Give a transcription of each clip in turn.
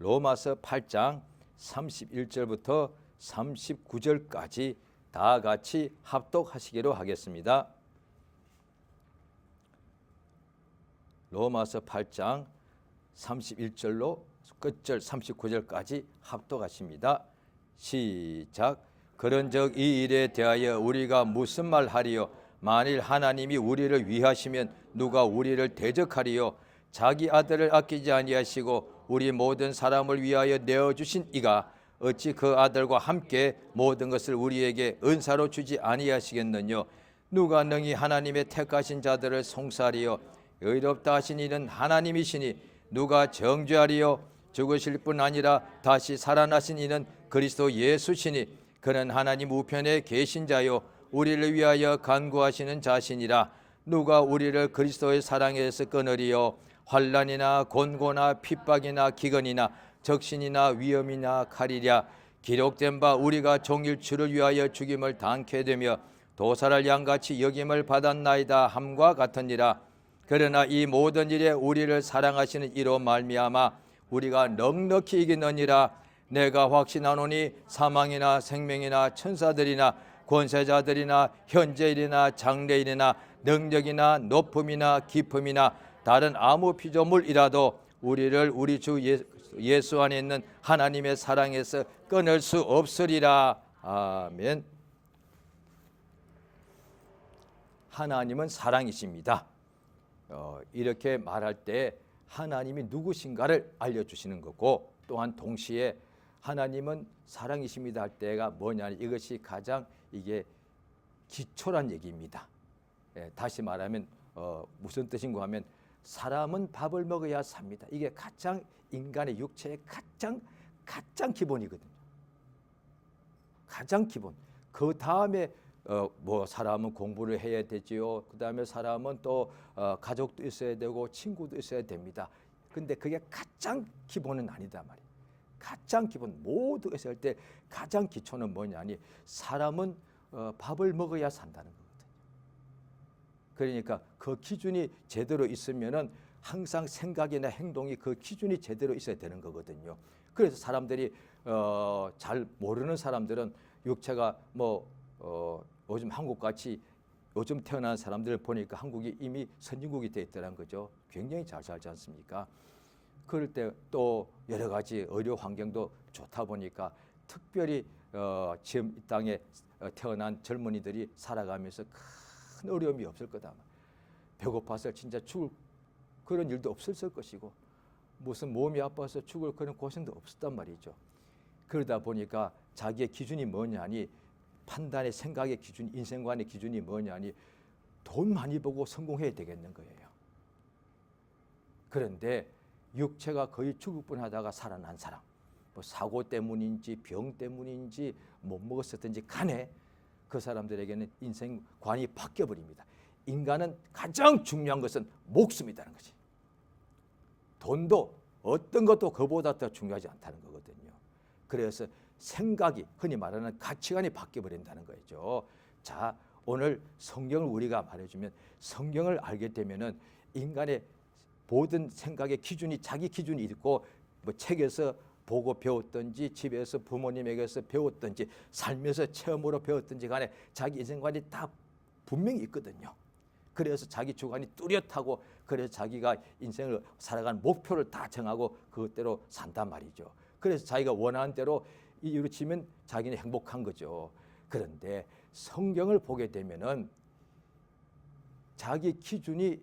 로마서 8장 31절부터 39절까지 다 같이 합독하시기로 하겠습니다. 로마서 8장 31절로 끝절 39절까지 합독하십니다. 시작. 그런즉 이 일에 대하여 우리가 무슨 말하리요? 만일 하나님이 우리를 위하시면 누가 우리를 대적하리요? 자기 아들을 아끼지 아니하시고 우리 모든 사람을 위하여 내어주신 이가 어찌 그 아들과 함께 모든 것을 우리에게 은사로 주지 아니하시겠느냐? 누가 능히 하나님의 택하신 자들을 송사하리요? 의롭다 하신 이는 하나님이시니 누가 정죄하리요? 죽으실 뿐 아니라 다시 살아나신 이는 그리스도 예수시니 그는 하나님 우편에 계신 자요 우리를 위하여 간구하시는 자신이라. 누가 우리를 그리스도의 사랑에서 끊으리요? 환난이나 곤고나 핍박이나 기근이나 적신이나 위험이나 칼이랴. 기록된 바 우리가 종일 주를 위하여 죽임을 당케 되며 도살할 양같이 여김을 받았나이다 함과 같으니라. 그러나 이 모든 일에 우리를 사랑하시는 이로 말미암아 우리가 넉넉히 이기느니라. 내가 확신하노니 사망이나 생명이나 천사들이나 권세자들이나 현재일이나 장래일이나 능력이나 높음이나 깊음이나 다른 아무 피조물이라도 우리를 우리 주 예수 안에 있는 하나님의 사랑에서 끊을 수 없으리라. 아멘. 하나님은 사랑이십니다. 이렇게 말할 때 하나님이 누구신가를 알려주시는 거고, 또한 동시에 하나님은 사랑이십니다 할 때가 뭐냐, 이것이 가장 이게 기초란 얘기입니다. 다시 말하면 무슨 뜻인가 하면 사람은 밥을 먹어야 삽니다. 이게 가장 인간의 육체의 가장 기본이거든요. 가장 기본. 그 다음에 뭐 사람은 공부를 해야 되지요. 그 다음에 사람은 또 가족도 있어야 되고 친구도 있어야 됩니다. 근데 그게 가장 기본은 아니다 말이에요. 가장 기본, 모두 있을 때 가장 기초는 뭐냐니 사람은 밥을 먹어야 산다는 거거든요. 그러니까 그 기준이 제대로 있으면은 항상 생각이나 행동이 그 기준이 제대로 있어야 되는 거거든요. 그래서 사람들이 잘 모르는 사람들은 육체가 요즘 한국같이 요즘 태어난 사람들을 보니까 한국이 이미 선진국이 돼 있다는 거죠. 굉장히 잘 살지 않습니까? 그럴 때 또 여러 가지 의료 환경도 좋다 보니까 특별히 지금 이 땅에 태어난 젊은이들이 살아가면서 큰 어려움이 없을 거다. 배고파서 진짜 죽을 그런 일도 없었을 것이고 무슨 몸이 아파서 죽을 그런 고생도 없었단 말이죠. 그러다 보니까 자기의 기준이 뭐냐니, 판단의 생각의 기준, 인생관의 기준이 뭐냐니 돈 많이 벌고 성공해야 되겠는 거예요. 그런데 육체가 거의 죽을 뻔하다가 살아난 사람, 뭐 사고 때문인지 병 때문인지 못 먹었었든지 간에 그 사람들에게는 인생관이 바뀌어버립니다. 인간은 가장 중요한 것은 목숨이라는 거지. 돈도 어떤 것도 그보다 더 중요하지 않다는 거거든요. 그래서 생각이, 흔히 말하는 가치관이 바뀌어버린다는 거죠. 자, 오늘 성경을 우리가 말해주면, 성경을 알게 되면은 인간의 모든 생각의 기준이, 자기 기준이 있고, 뭐 책에서 보고 배웠든지 집에서 부모님에게서 배웠든지 살면서 체험으로 배웠든지 간에 자기 인생관이 다 분명히 있거든요. 그래서 자기 주관이 뚜렷하고, 그래서 자기가 인생을 살아가는 목표를 다 정하고 그것대로 산단 말이죠. 그래서 자기가 원하는 대로 이루어지면 자기는 행복한 거죠. 그런데 성경을 보게 되면은 자기 기준이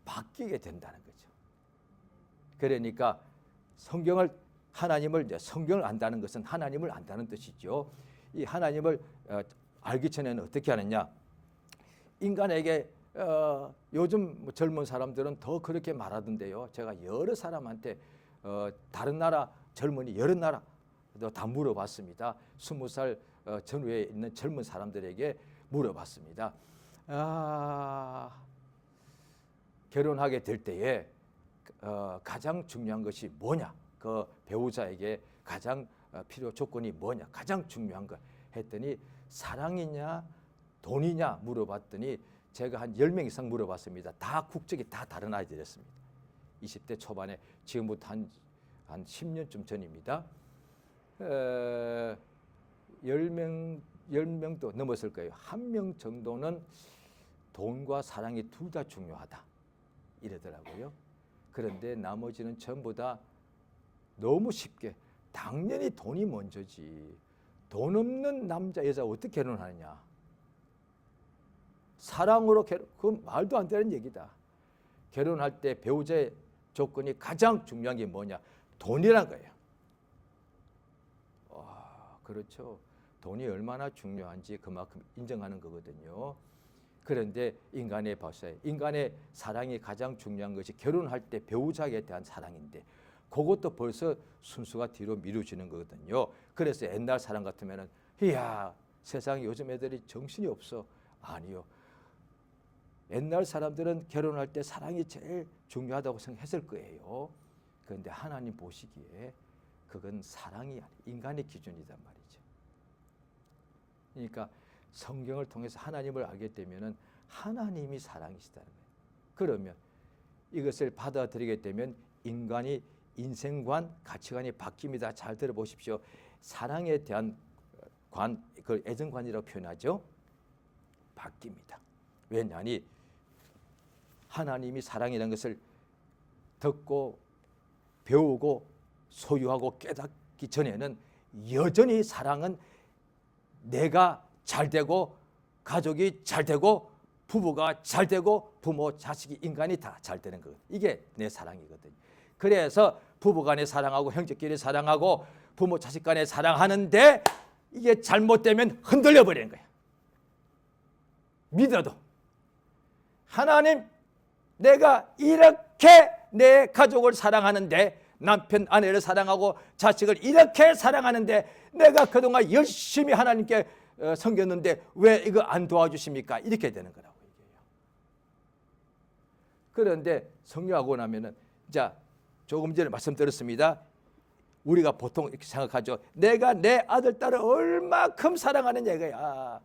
바뀌게 된다는 거죠. 그러니까 성경을 안다는 것은 하나님을 안다는 뜻이죠. 이 하나님을 알기 전에는 어떻게 하느냐? 인간에게 요즘 젊은 사람들은 더 그렇게 말하던데요. 제가 여러 사람한테 다른 나라 젊은이 여러 나라 다 물어봤습니다. 20살 전후에 있는 젊은 사람들에게 물어봤습니다. 결혼하게 될 때에 가장 중요한 것이 뭐냐? 그 배우자에게 가장 필요 조건이 뭐냐? 가장 중요한 거 했더니 사랑이냐 돈이냐 물어봤더니 제가 한 10명 이상 물어봤습니다. 다 국적이 다 다른 아이들이었습니다. 20대 초반에 지금부터 한 한 10년쯤 전입니다. 10명도 넘었을 거예요. 1명 정도는 돈과 사랑이 둘 다 중요하다 이러더라고요. 그런데 나머지는 전부 다 너무 쉽게 당연히 돈이 먼저지. 돈 없는 남자 여자 어떻게 결혼하느냐. 사랑으로 그건 말도 안 되는 얘기다. 결혼할 때 배우자의 조건이 가장 중요한 게 뭐냐. 돈이란 거예요. 그렇죠. 돈이 얼마나 중요한지 그만큼 인정하는 거거든요. 그런데 인간의 사랑이 가장 중요한 것이 결혼할 때 배우자에 대한 사랑인데 그것도 벌써 순수가 뒤로 미뤄지는 거거든요. 그래서 옛날 사람 같으면은 이야 세상에 요즘 애들이 정신이 없어. 아니요. 옛날 사람들은 결혼할 때 사랑이 제일 중요하다고 생각했을 거예요. 그런데 하나님 보시기에 그건 사랑이 아니에요. 인간의 기준이란 말이죠. 그러니까 성경을 통해서 하나님을 알게 되면은 하나님이 사랑이시다는 거예요. 그러면 이것을 받아들이게 되면 인간이 인생관, 가치관이 바뀝니다. 잘 들어보십시오. 사랑에 대한 그걸 애정관이라고 표현하죠. 바뀝니다. 왜냐하니 하나님이 사랑이라는 것을 듣고 배우고 소유하고 깨닫기 전에는 여전히 사랑은 내가 잘 되고 가족이 잘 되고 부부가 잘 되고 부모, 자식이, 인간이 다 잘 되는 것. 이게 내 사랑이거든요. 그래서 부부간에 사랑하고 형제끼리 사랑하고 부모, 자식 간에 사랑하는데 이게 잘못되면 흔들려 버리는 거야. 믿어도 하나님 내가 이렇게 내 가족을 사랑하는데 남편, 아내를 사랑하고 자식을 이렇게 사랑하는데 내가 그동안 열심히 하나님께 섬겼는데 왜 이거 안 도와주십니까? 이렇게 되는 거라고 얘기해요. 그런데 성령하고 나면은 자 조금 전에 말씀드렸습니다. 우리가 보통 이렇게 생각하죠. 내가 내 아들, 딸을 얼마큼 사랑하느냐 이거야.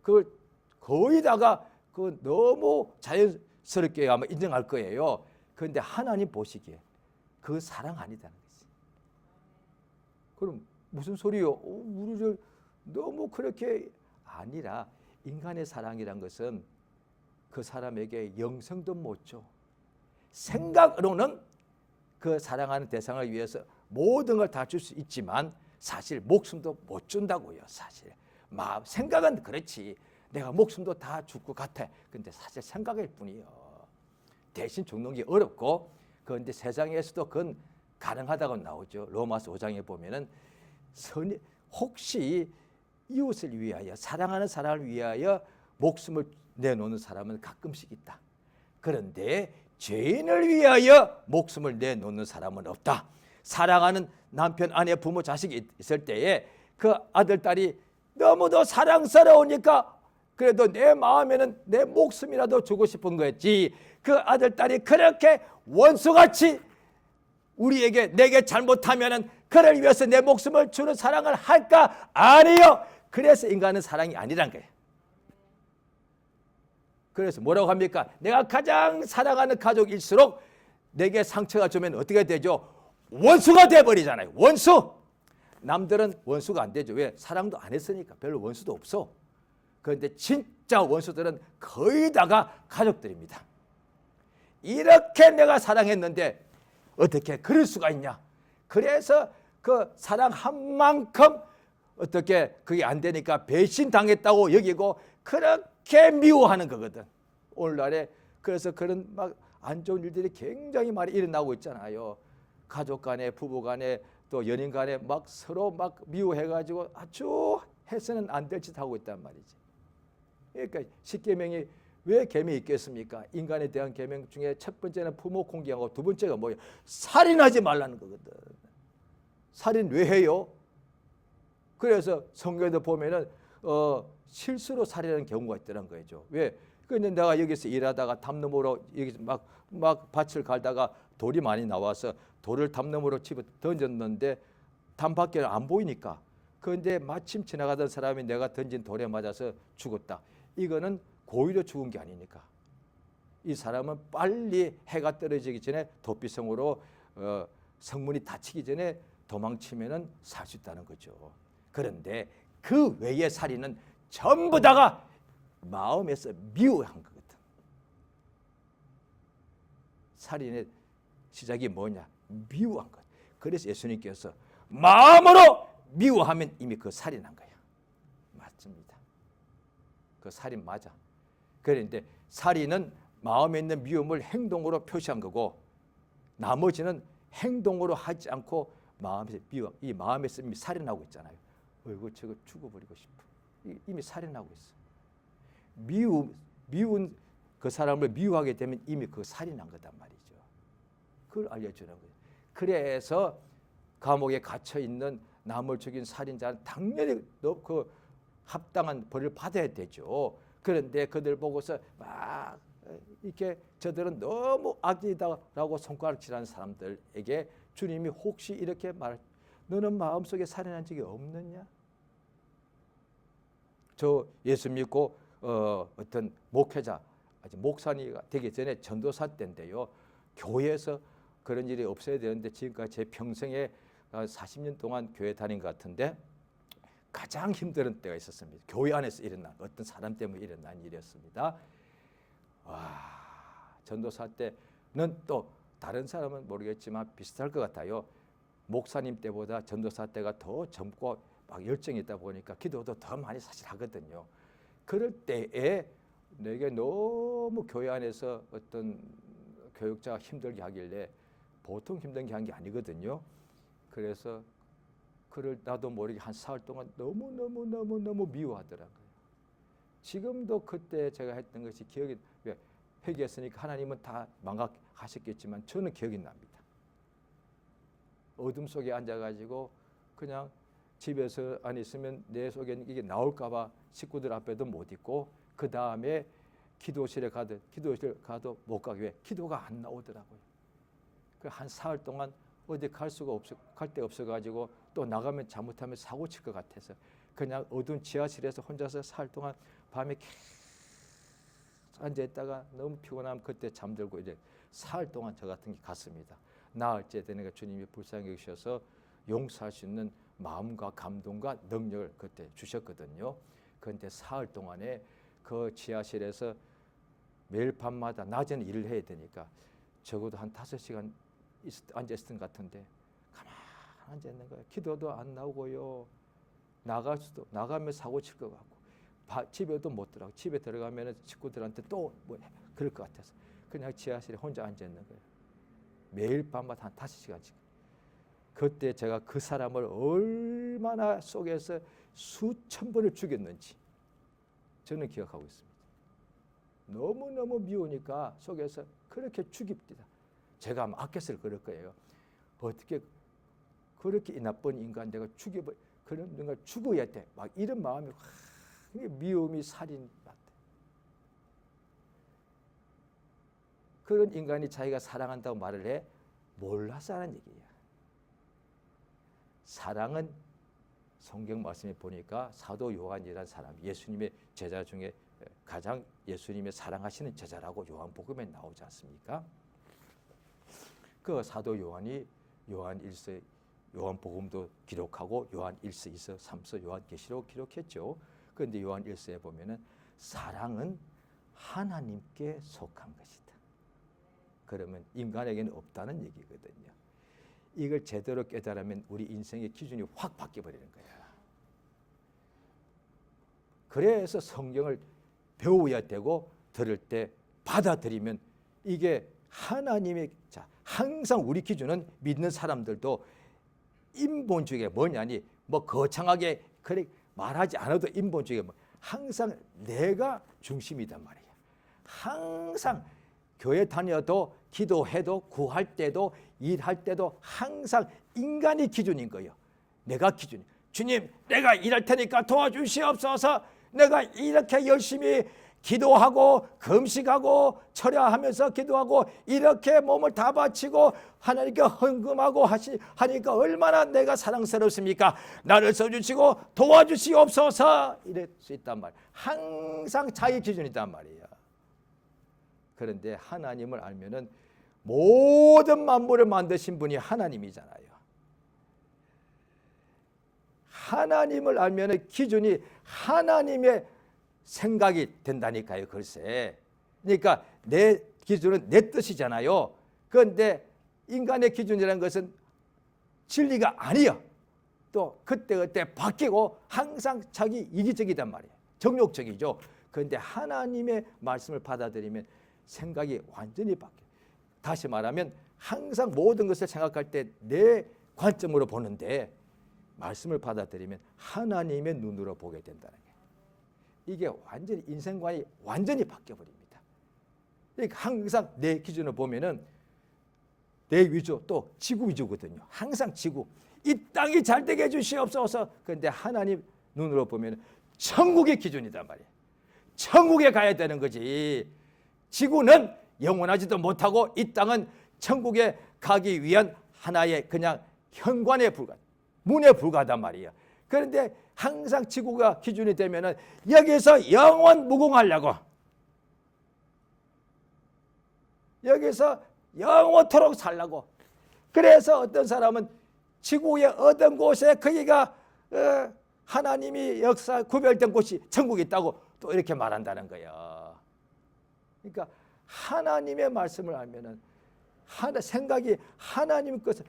그걸 거의 다가 그 너무 자연스럽게 아마 인정할 거예요. 그런데 하나님 보시기에 그 사랑 아니다는 거지. 그럼 무슨 소리요? 우리를 너무 그렇게 아니라 인간의 사랑이란 것은 그 사람에게 영생도 못 줘. 생각으로는 그 사랑하는 대상을 위해서 모든 걸 다 줄 수 있지만 사실 목숨도 못 준다고요. 사실 생각은 그렇지. 내가 목숨도 다 줄 것 같아. 근데 사실 생각일 뿐이요. 대신 죽는 게 어렵고 그런데 세상에서도 그건 가능하다고 나오죠. 로마서 5장에 보면은 혹시 이웃을 위하여 사랑하는 사람을 위하여 목숨을 내놓는 사람은 가끔씩 있다. 그런데 죄인을 위하여 목숨을 내놓는 사람은 없다. 사랑하는 남편, 아내, 부모, 자식이 있을 때에 그 아들, 딸이 너무도 사랑스러우니까 그래도 내 마음에는 내 목숨이라도 주고 싶은 거였지. 그 아들, 딸이 그렇게 원수같이 우리에게 내게 잘못하면은 그를 위해서 내 목숨을 주는 사랑을 할까? 아니요. 그래서 인간은 사랑이 아니란 거예요. 그래서 뭐라고 합니까? 내가 가장 사랑하는 가족일수록 내게 상처가 주면 어떻게 되죠? 원수가 돼버리잖아요. 원수. 남들은 원수가 안 되죠. 왜? 사랑도 안 했으니까 별로 원수도 없어. 그런데 진짜 원수들은 거의 다가 가족들입니다. 이렇게 내가 사랑했는데 어떻게 그럴 수가 있냐? 그래서 그 사랑한 만큼 어떻게 그게 안 되니까 배신당했다고 여기고 그렇게 미워하는 거거든. 오늘날에 그래서 그런 막 안 좋은 일들이 굉장히 많이 일어나고 있잖아요. 가족 간에, 부부 간에, 또 연인 간에 막 서로 막 미워해가지고 아주 해서는 안 될 짓 하고 있단 말이지. 그러니까 십계명이 왜 계명이 있겠습니까? 인간에 대한 계명 중에 첫 번째는 부모 공경하고 두 번째가 뭐예요? 살인하지 말라는 거거든. 살인 왜 해요? 그래서 성경에도 보면은 실수로 살인하는 경우가 있더란 거죠. 왜? 근데 내가 여기서 일하다가 담너머로 여기서 막 밭을 갈다가 돌이 많이 나와서 돌을 담너머로 집어 던졌는데 담 밖에 안 보이니까. 그런데 마침 지나가던 사람이 내가 던진 돌에 맞아서 죽었다. 이거는 고의로 죽은 게 아니니까. 이 사람은 빨리 해가 떨어지기 전에 도피성으로 성문이 닫히기 전에 도망치면은 살 수 있다는 거죠. 그런데 그 외의 살인은 전부 다가 마음에서 미워한 거거든. 살인의 시작이 뭐냐? 미워한 것. 그래서 예수님께서 마음으로 미워하면 이미 그 살인한 거야. 맞습니다. 그 살인 맞아. 그런데 살인은 마음에 있는 미움을 행동으로 표시한 거고, 나머지는 행동으로 하지 않고 마음에서 미워. 이 마음에서 이미 살인하고 있잖아요. 이거 저거 죽어버리고 싶어. 이미 살인하고 있어. 미운 그 사람을 미워하게 되면 이미 그 살인한 거단 말이죠. 그걸 알려주는 거예요. 그래서 감옥에 갇혀 있는 남을 죽인 살인자는 당연히 그 합당한 벌을 받아야 되죠. 그런데 그들 보고서 막 이렇게 저들은 너무 악이다라고 손가락질하는 사람들에게 주님이 혹시 이렇게 너는 마음속에 살인한 적이 없느냐? 저 예수 믿고 어떤 목회자, 아직 목사님이 되기 전에 전도사 때인데요. 교회에서 그런 일이 없어야 되는데 지금까지 제 평생에 40년 동안 교회 다닌 것 같은데 가장 힘든 때가 있었습니다. 교회 안에서 일어난 어떤 사람 때문에 일어난 일이었습니다. 와, 전도사 때는 또 다른 사람은 모르겠지만 비슷할 것 같아요. 목사님 때보다 전도사 때가 더 젊고 막 열정이 있다 보니까 기도도 더 많이 사실 하거든요. 그럴 때에 내게 너무 교회 안에서 어떤 교육자가 힘들게 하길래 보통 힘든 게 한 게 아니거든요. 그래서 그를 나도 모르게 한 사흘 동안 너무 미워하더라고요. 지금도 그때 제가 했던 것이 기억이, 회개했으니까 하나님은 다 망각하셨겠지만 저는 기억이 납니다. 어둠 속에 앉아가지고 그냥 집에서 안 있으면 내 속에는 이게 나올까 봐 식구들 앞에도 못 있고, 그 다음에 기도실 가도 못 가게 왜? 기도가 안 나오더라고요. 그 한 사흘 동안 어디 갈 데 없어가지고 또 나가면 잘못하면 사고 칠 것 같아서 그냥 어두운 지하실에서 혼자서 사흘 동안 밤에 계속 앉아있다가 너무 피곤하면 그때 잠들고 이제 사흘 동안 저 같은 게 갔습니다. 나흘째 되니까 주님이 불쌍히 여기셔서 용서할 수 있는 마음과 감동과 능력을 그때 주셨거든요. 그런데 사흘 동안에 그 지하실에서 매일 밤마다 낮에는 일을 해야 되니까 적어도 한 5시간 앉아있었던 것 같은데 가만히 앉아있는 거예요. 기도도 안 나오고요. 나가면 사고 칠 것 같고 집에도 못 들어가고 집에 들어가면 친구들한테 또 뭐 그럴 것 같아서 그냥 지하실에 혼자 앉아있는 거예요. 매일 밤마다 한 5시간씩. 그때 제가 그 사람을 얼마나 속에서 수천 번을 죽였는지 저는 기억하고 있습니다. 너무너무 미우니까 속에서 그렇게 죽입니다. 제가 아마 아꼈을 그럴 거예요. 어떻게 그렇게 이 나쁜 인간 내가 그런 인간 죽어야 돼. 막 이런 마음이 미움이 살인 같아. 그런 인간이 자기가 사랑한다고 말을 해? 몰라서 하는 얘기야. 사랑은 성경 말씀에 보니까 사도 요한이라는 사람, 예수님의 제자 중에 가장 예수님의 사랑하시는 제자라고 요한복음에 나오지 않습니까? 그 사도 요한이 요한 1서 요한복음도 기록하고 요한 1서, 2서, 3서 요한계시록 기록했죠. 그런데 요한 1서에 보면은 사랑은 하나님께 속한 것이다. 그러면 인간에게는 없다는 얘기거든요. 이걸 제대로 깨달으면 우리 인생의 기준이 확 바뀌어버리는 거야. 그래서 성경을 배워야 되고 들을 때 받아들이면 이게 하나님의, 자, 항상 우리 기준은 믿는 사람들도 인본주의가 뭐냐니 뭐 거창하게 그래 말하지 않아도 인본주의가 뭐 항상 내가 중심이단 말이야. 항상 교회 다녀도 기도해도 구할 때도 일할 때도 항상 인간이 기준인 거예요. 내가 기준이. 주님, 내가 일할 테니까 도와주시옵소서. 내가 이렇게 열심히 기도하고 금식하고 철야하면서 기도하고 이렇게 몸을 다 바치고 하나님께 헌금하고 하니까 얼마나 내가 사랑스럽습니까? 나를 써주시고 도와주시옵소서. 이럴 수 있단 말이에요. 항상 자기 기준이단 말이에요. 그런데 하나님을 알면은 모든 만물을 만드신 분이 하나님이잖아요. 하나님을 알면 기준이 하나님의 생각이 된다니까요. 글쎄. 그러니까 내 기준은 내 뜻이잖아요. 그런데 인간의 기준이라는 것은 진리가 아니야. 또 그때그때 바뀌고 항상 자기 이기적이단 말이에요. 정욕적이죠. 그런데 하나님의 말씀을 받아들이면 생각이 완전히 바뀌어요. 다시 말하면 항상 모든 것을 생각할 때 내 관점으로 보는데 말씀을 받아들이면 하나님의 눈으로 보게 된다는 거예요. 이게 완전히 인생관이 완전히 바뀌어버립니다. 그러니까 항상 내 기준을 보면은 내 위주 또 지구 위주거든요. 항상 지구. 이 땅이 잘되게 해주시옵소서. 그런데 하나님 눈으로 보면 천국의 기준이단 말이에요. 천국에 가야 되는 거지. 지구는 영원하지도 못하고 이 땅은 천국에 가기 위한 하나의 그냥 현관에 불과하다. 문에 불과하단 말이에요. 그런데 항상 지구가 기준이 되면은 여기서 영원 무궁하려고, 여기서 영원토록 살라고. 그래서 어떤 사람은 지구의 어떤 곳에 거기가 하나님이 역사 구별된 곳이 천국이 있다고 또 이렇게 말한다는 거예요. 그러니까 하나님의 말씀을 알면은 생각이 하나님 것을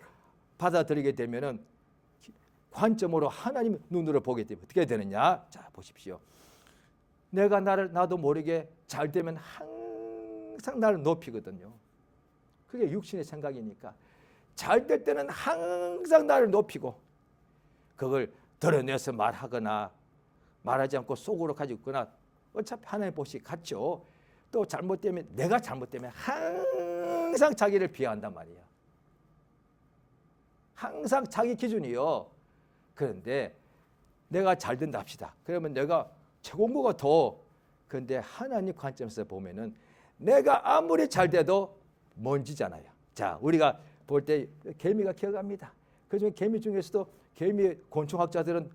받아들이게 되면은 관점으로 하나님 눈으로 보게 되면 어떻게 되느냐? 자, 보십시오. 내가 나도 모르게 잘 되면 항상 나를 높이거든요. 그게 육신의 생각이니까 잘 될 때는 항상 나를 높이고, 그걸 드러내서 말하거나 말하지 않고 속으로 가지고 있거나 어차피 하나님 보시 같죠. 또 잘못되면 내가 잘못되면 항상 자기를 비하한단 말이에요. 항상 자기 기준이요. 그런데 내가 잘 된다 합시다. 그러면 내가 최고인 것 같아. 그런데 하나님 관점에서 보면은 내가 아무리 잘 돼도 먼지잖아요. 자, 우리가 볼 때 개미가 기어갑니다. 그중에 개미 중에서도 개미 곤충학자들은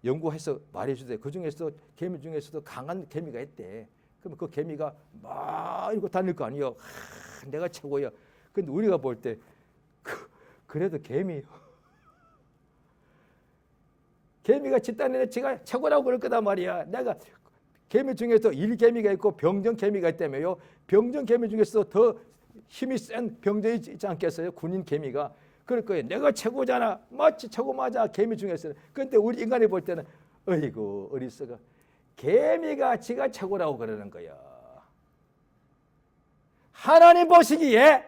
연구해서 말해주대. 그 중에서도 개미 중에서도 강한 개미가 있대. 그러면 그 개미가 막 이러고 다닐 거 아니에요. 내가 최고야. 근데 우리가 볼 때 그래도 개미가 집단에 지가 최고라고 그럴 거단 말이야. 내가 개미 중에서 일개미가 있고 병정개미가 있다며요. 병정개미 중에서 더 힘이 센 병정이 있지 않겠어요? 군인 개미가. 그럴 거예요. 내가 최고잖아. 마치 최고 맞아. 개미 중에서는. 그런데 우리 인간이 볼 때는 어이구 어리석어. 개미가 지가 최고라고 그러는 거야. 하나님 보시기에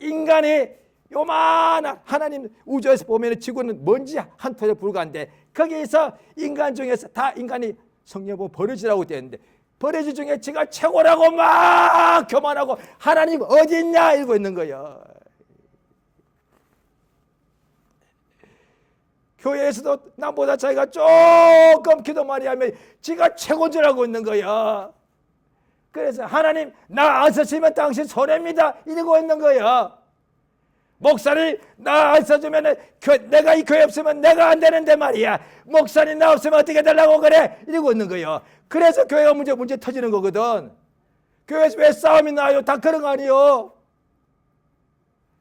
인간이 요만한 하나님 우주에서 보면 지구는 먼지 한 톨에 불과한데 거기에서 인간 중에서 다 인간이 성경 보면 버러지라고 되어 있는데 버러지 중에 지가 최고라고 막 교만하고 하나님 어디 있냐 이러고 있는 거예요. 교회에서도 남보다 자기가 조금 기도 많이 하면 지가 최고인 줄 알고 있는 거예요. 그래서 하나님 나 안 쓰시면 당신 손해입니다 이러고 있는 거예요. 목사를 나 안 써주면 내가 이 교회 없으면 내가 안 되는데 말이야. 목사님 나 없으면 어떻게 되려고 그래 이러고 있는 거예요. 그래서 교회가 문제 터지는 거거든. 교회에서 왜 싸움이 나요? 다 그런 거 아니에요.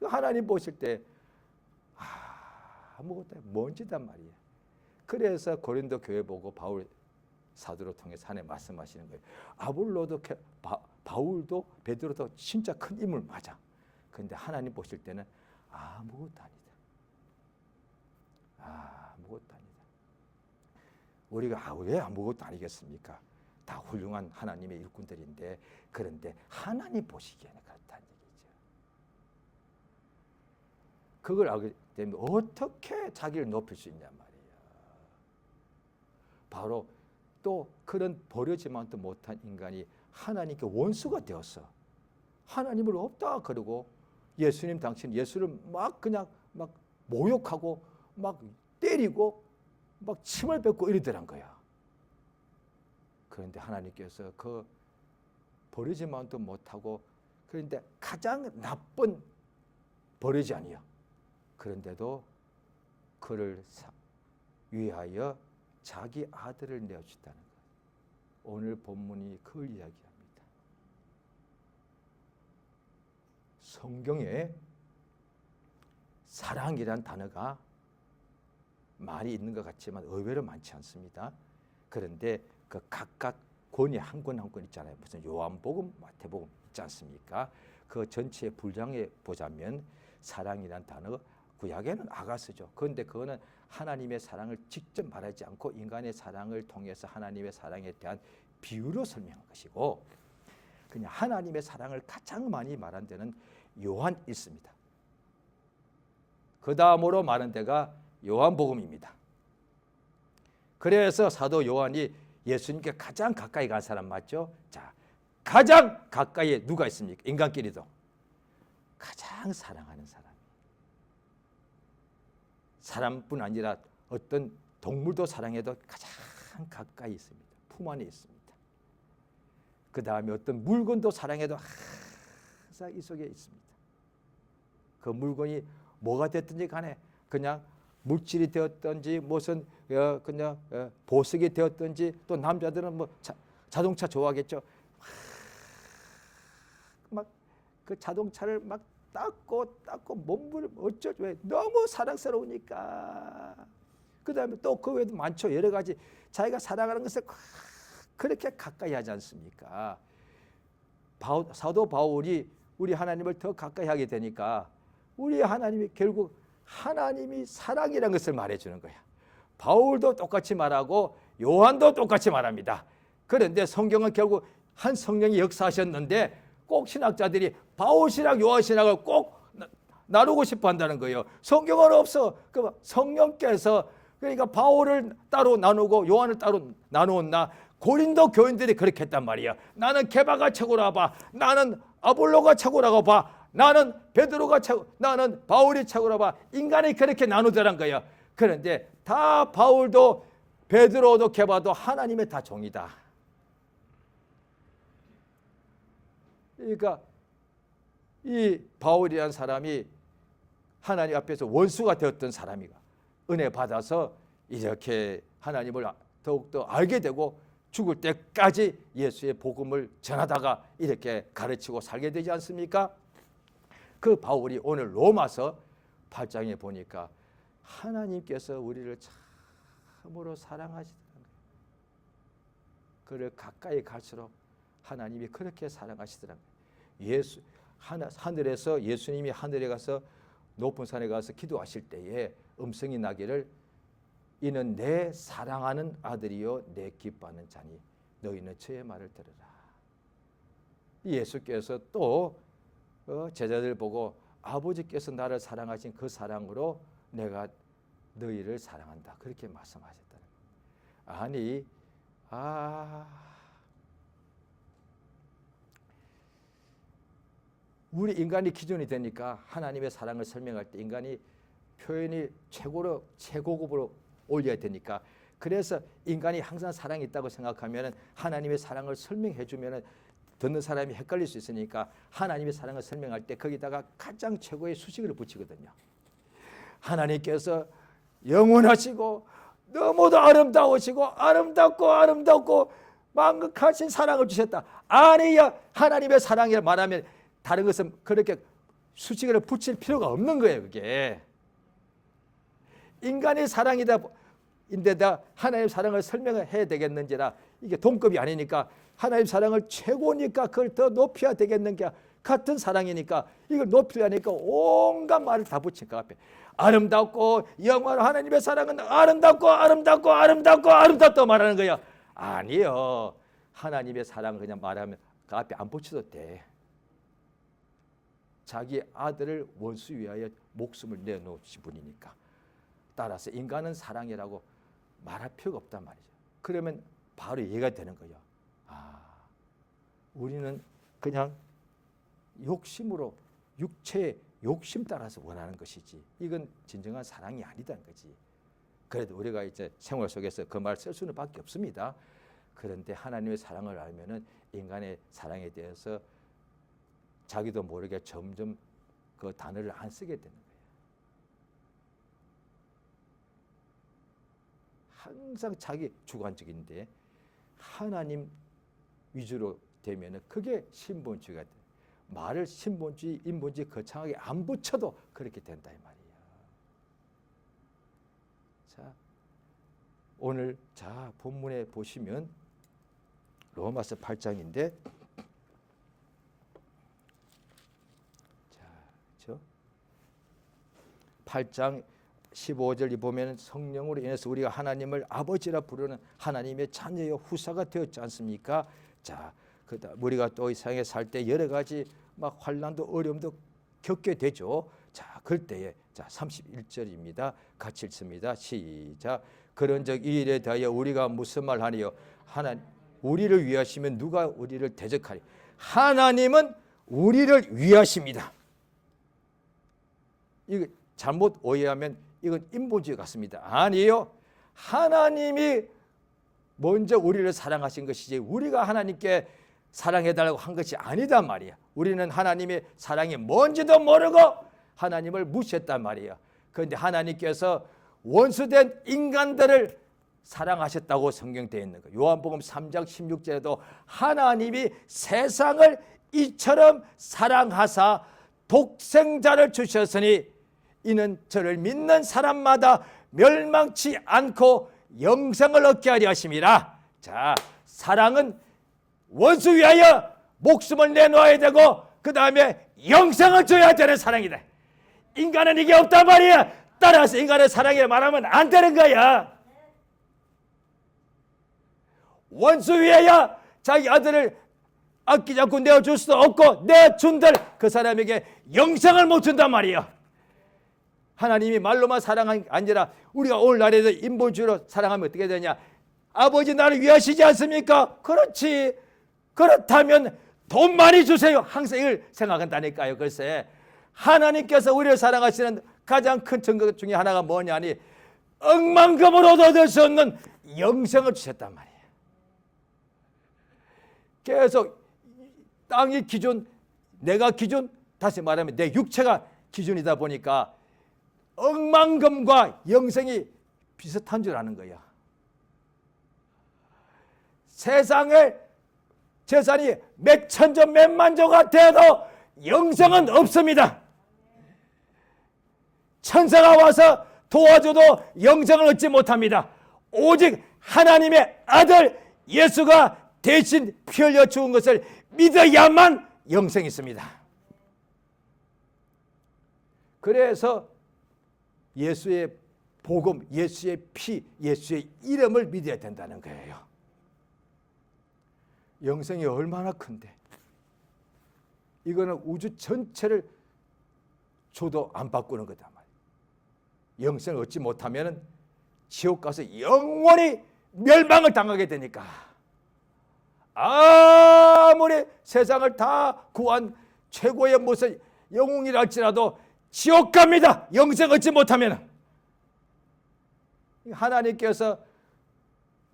하나님 보실 때 아무것도 먼지단 말이에요. 그래서 고린도 교회 보고 바울 사도로 통해서 하나님 말씀하시는 거예요. 아볼로도 바울도 베드로도 진짜 큰 인물 맞아. 그런데 하나님 보실 때는 아무것도 아니다. 아무것도 아니다. 우리가 왜 아무것도 아니겠습니까? 다 훌륭한 하나님의 일꾼들인데 그런데 하나님 보시기에는 그렇다는 얘기죠. 그걸 알게 되면 어떻게 자기를 높일 수 있냔 말이에요. 바로 또 그런 버려지만도 못한 인간이 하나님께 원수가 되었어. 하나님을 없다 그러고 예수님 당신 예수를 막 그냥 막 모욕하고 막 때리고 막 침을 뱉고 이러더란 거야. 그런데 하나님께서 그 버리지만도 못하고 그런데 가장 나쁜 버리지 아니야. 그런데도 그를 위하여 자기 아들을 내어주셨다는 것. 오늘 본문이 그걸 이야기합니다. 성경에 사랑이란 단어가 많이 있는 것 같지만 의외로 많지 않습니다. 그런데 그 각각 권위 한 권 한 권 있잖아요. 무슨 요한복음, 마태복음 있지 않습니까? 그 전체의 분량에 보자면 사랑이란 단어 구약에는 아가스죠. 그런데 그거는 하나님의 사랑을 직접 말하지 않고 인간의 사랑을 통해서 하나님의 사랑에 대한 비유로 설명한 것이고, 그냥 하나님의 사랑을 가장 많이 말한 데는 요한 있습니다. 그 다음으로 말한 데가 요한복음입니다. 그래서 사도 요한이 예수님께 가장 가까이 간 사람 맞죠? 자, 가장 가까이에 누가 있습니까? 인간끼리도 가장 사랑하는 사람. 사람뿐 아니라 어떤 동물도 사랑해도 가장 가까이 있습니다. 품 안에 있습니다. 그 다음에 어떤 물건도 사랑해도 항상 이 속에 있습니다. 그 물건이 뭐가 됐든지 간에 그냥 물질이 되었든지 무슨 그냥 보석이 되었든지, 또 남자들은 뭐 자동차 좋아하겠죠. 막 그 자동차를 막 닦고 몸부림 어쩌죠. 왜? 너무 사랑스러우니까. 그 다음에 또 그 외에도 많죠. 여러 가지 자기가 사랑하는 것을 그렇게 가까이 하지 않습니까? 사도 바울이 우리 하나님을 더 가까이 하게 되니까 우리 하나님이 결국 하나님이 사랑이라는 것을 말해주는 거야. 바울도 똑같이 말하고 요한도 똑같이 말합니다. 그런데 성경은 결국 한 성령이 역사하셨는데 꼭 신학자들이 바울 신학, 요한 신학을 꼭 나누고 싶어 한다는 거예요. 성경은 없어. 그 성령께서, 그러니까 바울을 따로 나누고 요한을 따로 나누었나? 고린도 교인들이 그렇게 했단 말이야. 나는 게바가 최고라고 봐. 나는 아볼로가 최고라고 봐. 나는 베드로가 최고, 나는 바울이 최고라고 봐. 인간이 그렇게 나누더란 거야. 그런데 다 바울도 베드로도 게바도 하나님의 다 종이다. 그러니까 이 바울이라는 사람이 하나님 앞에서 원수가 되었던 사람이가 은혜 받아서 이렇게 하나님을 더욱더 알게 되고 죽을 때까지 예수의 복음을 전하다가 이렇게 가르치고 살게 되지 않습니까? 그 바울이 오늘 로마서 8장에 보니까 하나님께서 우리를 참으로 사랑하시더라는 거예요. 그를 가까이 갈수록 하나님이 그렇게 사랑하시더라는 거예요. 하늘에서 예수님이 하늘에 가서 높은 산에 가서 기도하실 때에 음성이 나기를 이는 내 사랑하는 아들이요 내 기뻐하는 자니 너희는 저의 말을 들으라. 예수께서 또 제자들 보고 아버지께서 나를 사랑하신 그 사랑으로 내가 너희를 사랑한다. 그렇게 말씀하셨다는 거예요. 아니, 우리 인간이 기준이 되니까 하나님의 사랑을 설명할 때 인간이 표현이 최고급으로 올려야 되니까, 그래서 인간이 항상 사랑이 있다고 생각하면 하나님의 사랑을 설명해 주면 듣는 사람이 헷갈릴 수 있으니까 하나님의 사랑을 설명할 때 거기다가 가장 최고의 수식어를 붙이거든요. 하나님께서 영원하시고 너무도 아름다우시고 아름답고 만극하신 사랑을 주셨다. 아니야, 하나님의 사랑을 말하면 다른 것은 그렇게 수식어를 붙일 필요가 없는 거예요. 그게 인간의 사랑이다 인데다 하나님의 사랑을 설명을 해야 되겠는지라, 이게 동급이 아니니까 하나님의 사랑을 최고니까 그걸 더 높여야 되겠는가, 같은 사랑이니까 이걸 높이려니까 온갖 말을 다 붙인 그 앞에 아름답고 영원한 하나님의 사랑은 아름답고 말하는 거야. 아니요, 하나님의 사랑을 그냥 말하면 그 앞에 안 붙여도 돼. 자기 아들을 원수 위하여 목숨을 내놓으신 분이니까. 따라서 인간은 사랑이라고 말할 필요가 없단 말이죠. 그러면 바로 이해가 되는 거예요. 우리는 그냥 욕심으로, 육체의 욕심 따라서 원하는 것이지 이건 진정한 사랑이 아니다는 거지. 그래도 우리가 이제 생활 속에서 그 말 쓸 수는 밖에 없습니다. 그런데 하나님의 사랑을 알면은 인간의 사랑에 대해서 자기도 모르게 점점 그 단어를 안 쓰게 되는 거예요. 항상 자기 주관적인데 하나님 위주로 되면은 그게 신본주의가 돼. 말을 신본주의, 인본주의 거창하게 안 붙여도 그렇게 된다 이 말이에요. 자, 오늘 자 본문에 보시면 로마서 8장인데 자, 저 8장 15절이 보면 성령으로 인해서 우리가 하나님을 아버지라 부르는 하나님의 자녀요 후사가 되었지 않습니까? 자, 그다음 우리가 또 이 세상에 살 때 여러 가지 막 환난도 어려움도 겪게 되죠. 자, 그럴 때에 자 31절입니다. 같이 읽습니다. 시작. 그런즉 이 일에 대하여 우리가 무슨 말 하니요? 하나님 우리를 위하시면 누가 우리를 대적하리? 하나님은 우리를 위하십니다. 이거 잘못 오해하면 이건 인본주의 같습니다. 아니에요. 하나님이 먼저 우리를 사랑하신 것이지 우리가 하나님께 사랑해달라고 한 것이 아니단 말이야. 우리는 하나님의 사랑이 뭔지도 모르고 하나님을 무시했단 말이야. 그런데 하나님께서 원수된 인간들을 사랑하셨다고 성경되어 있는 거예요. 요한복음 3장 16절에도 하나님이 세상을 이처럼 사랑하사 독생자를 주셨으니 이는 저를 믿는 사람마다 멸망치 않고 영생을 얻게 하려 하심이라. 자, 사랑은 원수 위하여 목숨을 내놓아야 되고 그 다음에 영생을 줘야 되는 사랑이다. 인간은 이게 없단 말이야. 따라서 인간의 사랑에 말하면 안 되는 거야. 원수 위하여 자기 아들을 아끼지 않고 내어줄 수도 없고 내준들 그 사람에게 영생을 못 준단 말이야. 하나님이 말로만 사랑한 게 아니라 우리가 오늘날에도 인본주의로 사랑하면 어떻게 되냐? 아버지 나를 위하시지 않습니까? 그렇지. 그렇다면 돈 많이 주세요. 항상 이걸 생각한다니까요. 글쎄 하나님께서 우리를 사랑하시는 가장 큰 증거 중에 하나가 뭐냐니 억만금으로도 얻을 수 없는 영생을 주셨단 말이에요. 계속 땅이 기준, 내가 기준, 다시 말하면 내 육체가 기준이다 보니까 억만금과 영생이 비슷한 줄 아는 거야. 세상에 재산이 몇 천조 몇만조가 돼도 영생은 없습니다. 천사가 와서 도와줘도 영생을 얻지 못합니다. 오직 하나님의 아들 예수가 대신 피 흘려 죽은 것을 믿어야만 영생이 있습니다. 그래서 예수의 복음, 예수의 피, 예수의 이름을 믿어야 된다는 거예요. 영생이 얼마나 큰데 이거는 우주 전체를 줘도 안 바꾸는 거다 말이에요. 영생을 얻지 못하면 지옥 가서 영원히 멸망을 당하게 되니까 아무리 세상을 다 구한 최고의 무슨 영웅이라 할지라도 지옥 갑니다. 영생 얻지 못하면. 하나님께서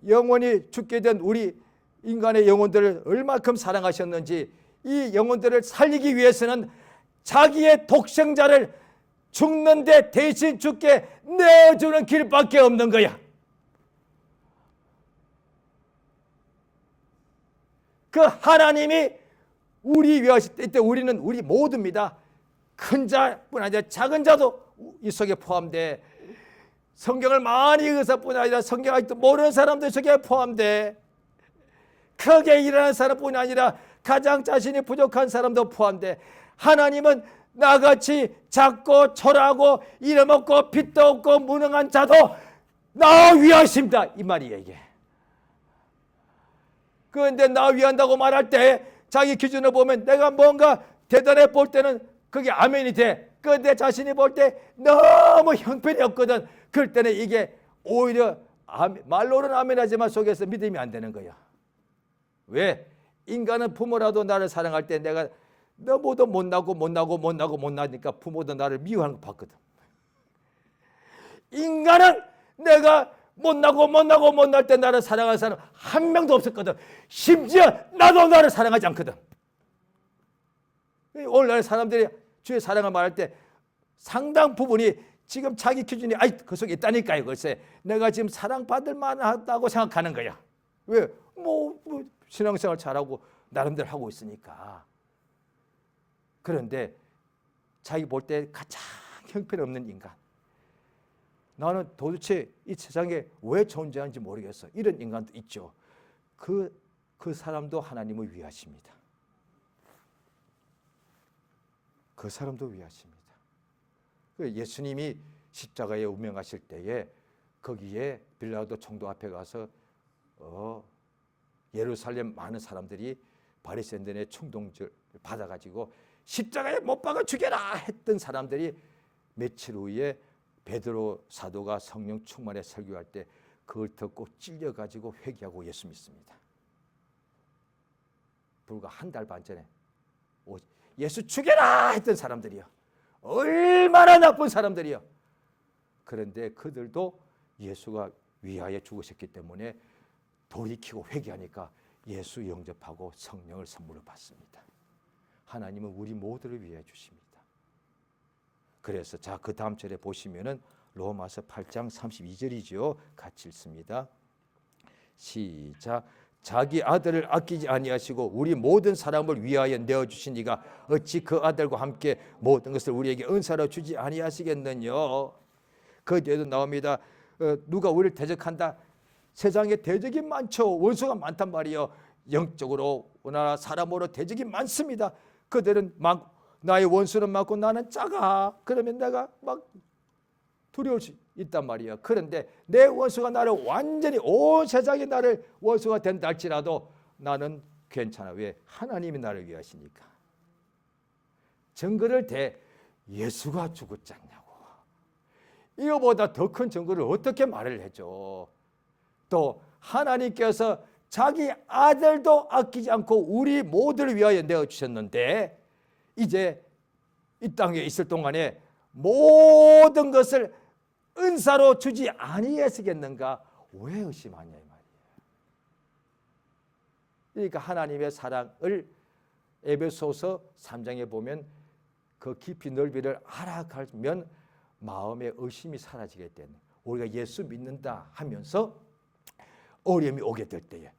영원히 죽게 된 우리 인간의 영혼들을 얼마큼 사랑하셨는지 이 영혼들을 살리기 위해서는 자기의 독생자를 죽는데 대신 죽게 내어주는 길밖에 없는 거야. 그 하나님이 우리 위하실 때 우리는 우리 모두입니다. 큰 자뿐 아니라 작은 자도 이 속에 포함돼. 성경을 많이 읽어서 뿐 아니라 성경 아직도 모르는 사람도 이 속에 포함돼. 크게 일하는 사람뿐 아니라 가장 자신이 부족한 사람도 포함돼. 하나님은 나같이 작고 초라하고 이름 없고 빛도 없고 무능한 자도 나 위하십니다 이 말이에요 이게. 그런데 나 위한다고 말할 때 자기 기준을 보면 내가 뭔가 대단해 볼 때는 그게 아멘이 돼. 그런데 자신이 볼 때 너무 형편이 없거든. 그럴 때는 이게 오히려 말로는 아멘하지만 속에서 믿음이 안 되는 거야. 왜? 인간은 부모라도 나를 사랑할 때 내가 너무도 못나니까 부모도 나를 미워하는 거 봤거든. 인간은 내가 못날 때 나를 사랑하는 사람 한 명도 없었거든. 심지어 나도 나를 사랑하지 않거든. 오늘날 사람들이 주의 사랑을 말할 때 상당 부분이 지금 자기 기준이 그 속에 있다니까요. 글쎄 내가 지금 사랑받을 만하다고 생각하는 거야. 왜? 뭐 신앙생활 잘하고 나름대로 하고 있으니까. 그런데 자기 볼 때 가장 형편없는 인간, 나는 도대체 이 세상에 왜 존재하는지 모르겠어, 이런 인간도 있죠. 그 사람도 하나님을 위하십니다. 그 사람도 위하십니다. 예수님이 십자가에 운명하실 때에 거기에 빌라도 총독 앞에 가서 예루살렘 많은 사람들이 바리새인들의 충동을 받아가지고 십자가에 못 박아 죽여라 했던 사람들이 며칠 후에 베드로 사도가 성령 충만에 설교할 때 그걸 듣고 찔려가지고 회개하고 예수 믿습니다. 불과 한 달 반 전에 예수 죽여라 했던 사람들이요, 얼마나 나쁜 사람들이요. 그런데 그들도 예수가 위하여 죽으셨기 때문에 돌이키고 회개하니까 예수 영접하고 성령을 선물로 받습니다. 하나님은 우리 모두를 위해 주십니다. 그래서 자, 그 다음 절에 보시면은 로마서 8장 32절이죠. 같이 읽습니다. 시작. 자기 아들을 아끼지 아니하시고 우리 모든 사람을 위하여 내어주신 이가 어찌 그 아들과 함께 모든 것을 우리에게 은사로 주지 아니하시겠느냐. 그 뒤에도 나옵니다. 누가 우리를 대적한다. 세상에 대적이 많죠. 원수가 많단 말이에요. 영적으로나 사람으로 대적이 많습니다. 그들은 막 나의 원수는 많고 나는 작아. 그러면 내가 막 두려울 수 있단 말이에요. 그런데 내 원수가 나를 완전히 온 세상이 나를 원수가 된다 할지라도 나는 괜찮아. 왜? 하나님이 나를 위하시니까. 증거를 대 예수가 죽었지 않냐고. 이거보다 더 큰 증거를 어떻게 말을 해줘. 또 하나님께서 자기 아들도 아끼지 않고 우리 모두를 위하여 내어주셨는데 이제 이 땅에 있을 동안에 모든 것을 은사로 주지 아니하시겠는가? 왜 의심하냐 이 말이에요. 그러니까 하나님의 사랑을 에베소서 3장에 보면 그 깊이 넓이를 알아가면 마음의 의심이 사라지게 되는, 우리가 예수 믿는다 하면서 어려움이 오게 될 때에,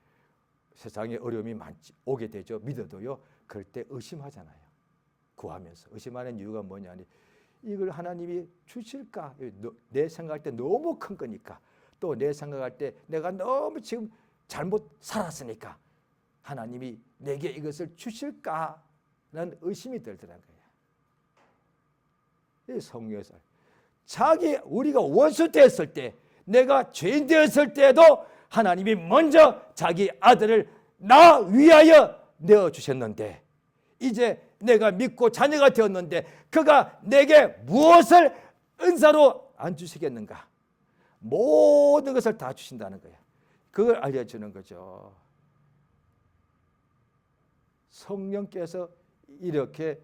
세상에 어려움이 오게 되죠. 믿어도요. 그럴 때 의심하잖아요. 구하면서. 의심하는 이유가 뭐냐니, 이걸 하나님이 주실까? 내 생각할 때 너무 큰 거니까, 또 내 생각할 때 내가 너무 지금 잘못 살았으니까 하나님이 내게 이것을 주실까? 라는 의심이 들더라는 거예요. 이 성경에서 우리가 원수 되었을 때, 내가 죄인 되었을 때도 하나님이 먼저 자기 아들을 나 위하여 내어주셨는데, 이제 내가 믿고 자녀가 되었는데 그가 내게 무엇을 은사로 안 주시겠는가? 모든 것을 다 주신다는 거예요. 그걸 알려주는 거죠. 성령께서 이렇게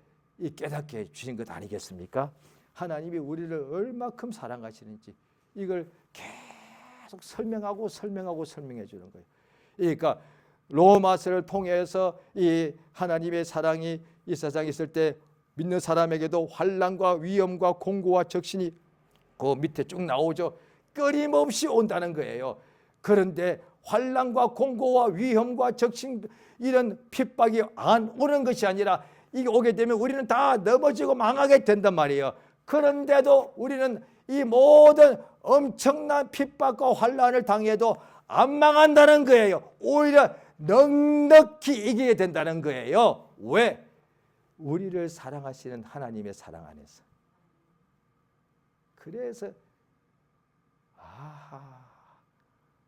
깨닫게 주신 것 아니겠습니까? 하나님이 우리를 얼마큼 사랑하시는지 이걸 계속 설명해 주는 거예요. 그러니까 로마서를 통해서 이 하나님의 사랑이 이 세상에 있을 때 믿는 사람에게도 환난과 위험과 공고와 적신이 그 밑에 쭉 나오죠. 끊임없이 온다는 거예요. 그런데 환난과 공고와 위험과 적신, 이런 핍박이 안 오는 것이 아니라 이게 오게 되면 우리는 다 넘어지고 망하게 된단 말이에요. 그런데도 우리는 이 모든 엄청난 핍박과 환난을 당해도 안 망한다는 거예요. 오히려 넉넉히 이기게 된다는 거예요. 왜? 우리를 사랑하시는 하나님의 사랑 안에서. 그래서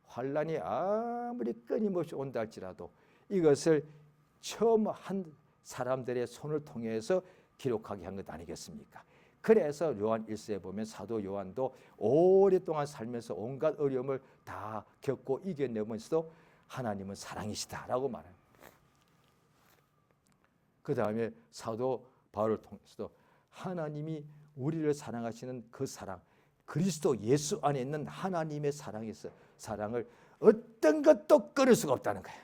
환난이 아무리 끊임없이 온다 할지라도 이것을 처음 한 사람들의 손을 통해서 기록하게 한 것 아니겠습니까? 그래서 요한 1서에 보면 사도 요한도 오랫동안 살면서 온갖 어려움을 다 겪고 이겨내면서도 하나님은 사랑이시다라고 말해요. 그 다음에 사도 바울을 통해서도 하나님이 우리를 사랑하시는 그 사랑, 그리스도 예수 안에 있는 하나님의 사랑을 어떤 것도 끊을 수가 없다는 거예요.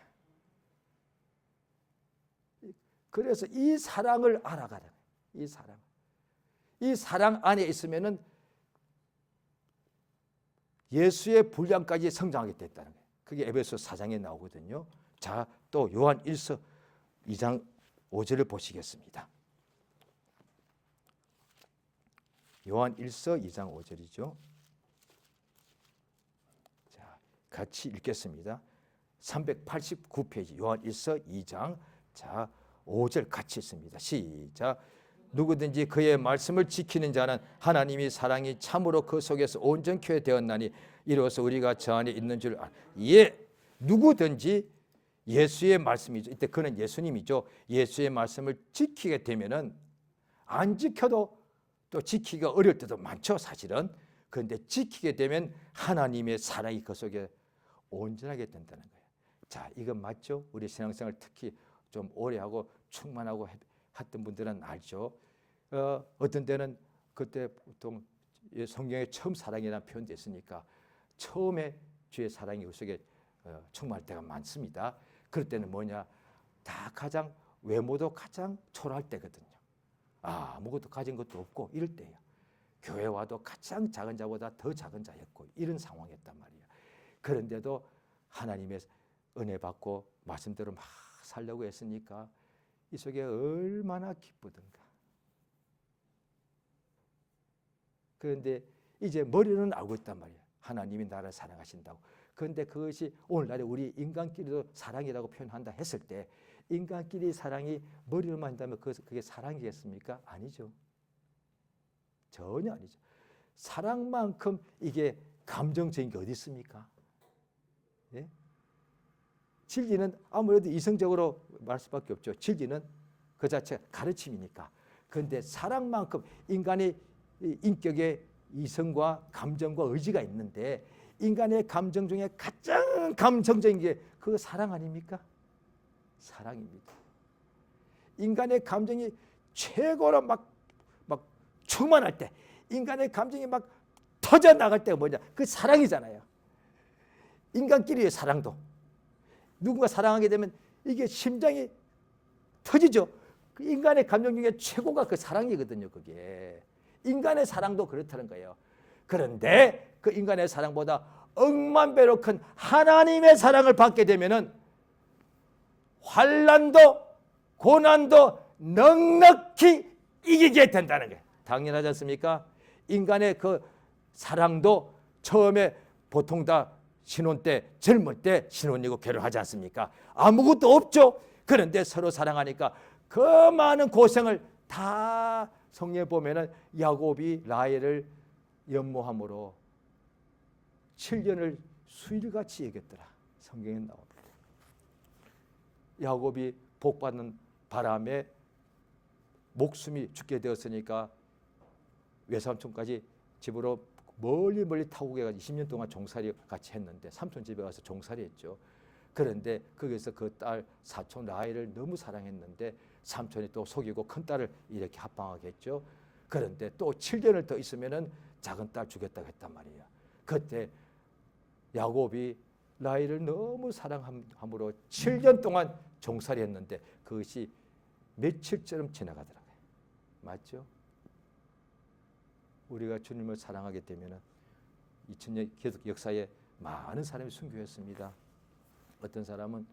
그래서 이 사랑을 알아가는 거예요. 이 사랑 안에 있으면은 예수의 분량까지 성장하게 됐다는 거예요. 그게 에베소 4장에 나오거든요. 자, 또 요한 1서 2장 5절을 보시겠습니다. 요한 1서 2장 5절이죠. 자, 같이 읽겠습니다. 389페이지 요한 1서 2장 자 5절 같이 읽습니다. 시작. 누구든지 그의 말씀을 지키는 자는 하나님이 사랑이 참으로 그 속에서 온전케 되었나니 이로써 우리가 저 안에 있는 줄 예, 누구든지 예수의 말씀이죠. 이때 그는 예수님이죠. 예수의 말씀을 지키게 되면은 안 지켜도 또 지키기가 어려울 때도 많죠, 사실은. 그런데 지키게 되면 하나님의 사랑이 그 속에 온전하게 된다는 거예요. 자, 이건 맞죠? 우리 신앙생활 특히 좀 오래 하고 충만하고 했던 분들은 알죠. 어떤 때는 그때 보통 성경에 처음 사랑이라는 표현도 있으니까 처음에 주의 사랑이 그 속에 충만할 때가 많습니다. 그럴 때는 뭐냐? 다 가장 외모도 가장 초라할 때거든요. 아무것도 가진 것도 없고 이럴 때예요. 교회 와도 가장 작은 자보다 더 작은 자였고 이런 상황이었단 말이에요. 그런데도 하나님의 은혜 받고 말씀대로 막 살려고 했으니까 이 속에 얼마나 기쁘던가. 그런데 이제 머리는 알고 있단 말이에요. 하나님이 나를 사랑하신다고. 그런데 그것이 오늘날에 우리 인간끼리도 사랑이라고 표현한다 했을 때 인간끼리 사랑이 머리로만 한다면 그게 사랑이겠습니까? 아니죠. 전혀 아니죠. 사랑만큼 이게 감정적인 게 어디 있습니까? 예? 진리는 아무래도 이성적으로 말할 수밖에 없죠. 진리는 그 자체가 가르침이니까. 그런데 사랑만큼 인간의 인격에 이성과 감정과 의지가 있는데 인간의 감정 중에 가장 감정적인 게 그거 사랑 아닙니까? 사랑입니다. 인간의 감정이 최고로 막 충만할 때 인간의 감정이 막 터져 나갈 때가 뭐냐? 그 사랑이잖아요. 인간끼리의 사랑도 누군가 사랑하게 되면 이게 심장이 터지죠. 그 인간의 감정 중에 최고가 그 사랑이거든요. 그게 인간의 사랑도 그렇다는 거예요. 그런데 그 인간의 사랑보다 억만 배로 큰 하나님의 사랑을 받게 되면은 환난도 고난도 넉넉히 이기게 된다는 거예요. 당연하지 않습니까? 인간의 그 사랑도 처음에 보통 다 신혼 때 젊을 때 신혼이고 결혼하지 않습니까? 아무것도 없죠. 그런데 서로 사랑하니까 그 많은 고생을 다 성경에 보면은 야곱이 라헬을 연모함으로 7년을 수일같이 여겼더라. 성경에 나옵니다. 야곱이 복받는 바람에 목숨이 죽게 되었으니까 외삼촌까지 집으로 멀리 타고 가서 20년 동안 종살이 같이 했는데 삼촌 집에 가서 종살이 했죠. 그런데 거기서 그 딸 사촌 라헬을 너무 사랑했는데 삼촌이 또 속이고 큰 딸을 이렇게 합방하게 했죠. 그런데 또 7년을 더 있으면은 작은 딸 주겠다고 했단 말이에요. 그때 야곱이 라헬을 너무 사랑함으로 7년 동안 종살이 했는데 그것이 며칠처럼 지나가더라고요. 맞죠? 우리가 주님을 사랑하게 되면 2000년 계속 역사에 많은 사람이 순교했습니다. 어떤 사람은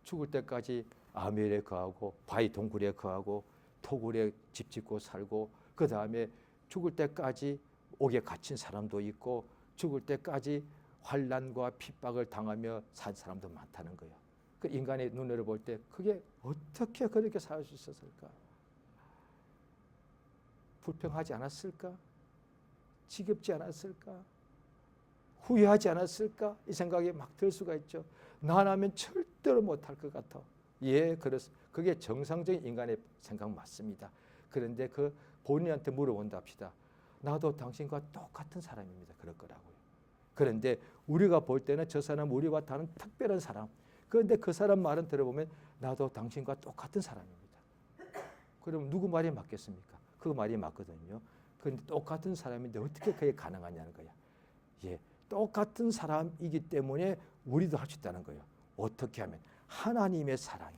죽을 때까지 아멜에 거하고 바위 동굴에 거하고 토굴에 집 짓고 살고 그 다음에 죽을 때까지 옥에 갇힌 사람도 있고 죽을 때까지 환난과 핍박을 당하며 산 사람도 많다는 거예요. 그 인간의 눈으로 볼 때 그게 어떻게 그렇게 살 수 있었을까? 불평하지 않았을까? 지겹지 않았을까? 후회하지 않았을까? 이 생각이 막 들 수가 있죠. 나라면 절대로 못할 것 같아. 예, 그렇습니다. 그게 정상적인 인간의 생각 맞습니다. 그런데 그 본인한테 물어본다 합시다. 나도 당신과 똑같은 사람입니다. 그럴 거라고요. 그런데 우리가 볼 때는 저 사람 우리와 다른 특별한 사람. 그런데 그 사람 말은 들어보면 나도 당신과 똑같은 사람입니다. 그럼 누구 말이 맞겠습니까? 그 말이 맞거든요. 그런데 똑같은 사람인데 어떻게 그게 가능하냐는 거야. 예, 똑같은 사람이기 때문에 우리도 할 수 있다는 거예요. 어떻게 하면? 하나님의 사랑이.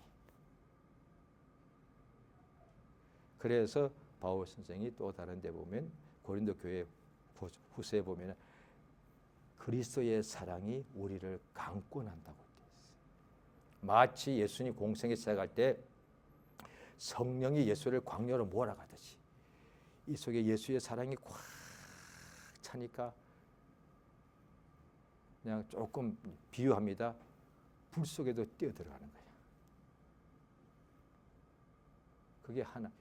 그래서 바울 선생이 또 다른 데 보면 고린도 교회 후서에 보면 그리스도의 사랑이 우리를 강권한다고 되어 있어요. 마치 예수님 공생에 시작할 때 성령이 예수를 광야로 몰아가듯이 이 속에 예수의 사랑이 꽉 차니까 그냥 조금 비유합니다. 불 속에도 뛰어들어가는 거예요. 그게 하나.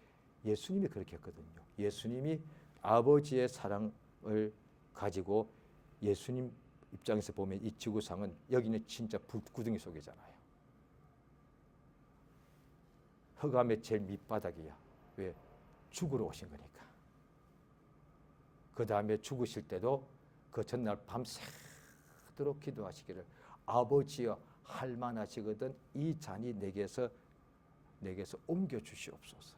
예수님이 그렇게 했거든요. 예수님이 아버지의 사랑을 가지고 예수님 입장에서 보면 이 지구상은 여기는 진짜 불구덩이 속이잖아요. 흑암의 제일 밑바닥이야. 왜? 죽으러 오신 거니까. 그 다음에 죽으실 때도 그 전날 밤새도록 기도하시기를 아버지여 할만하시거든 이 잔이 내게서 옮겨 주시옵소서.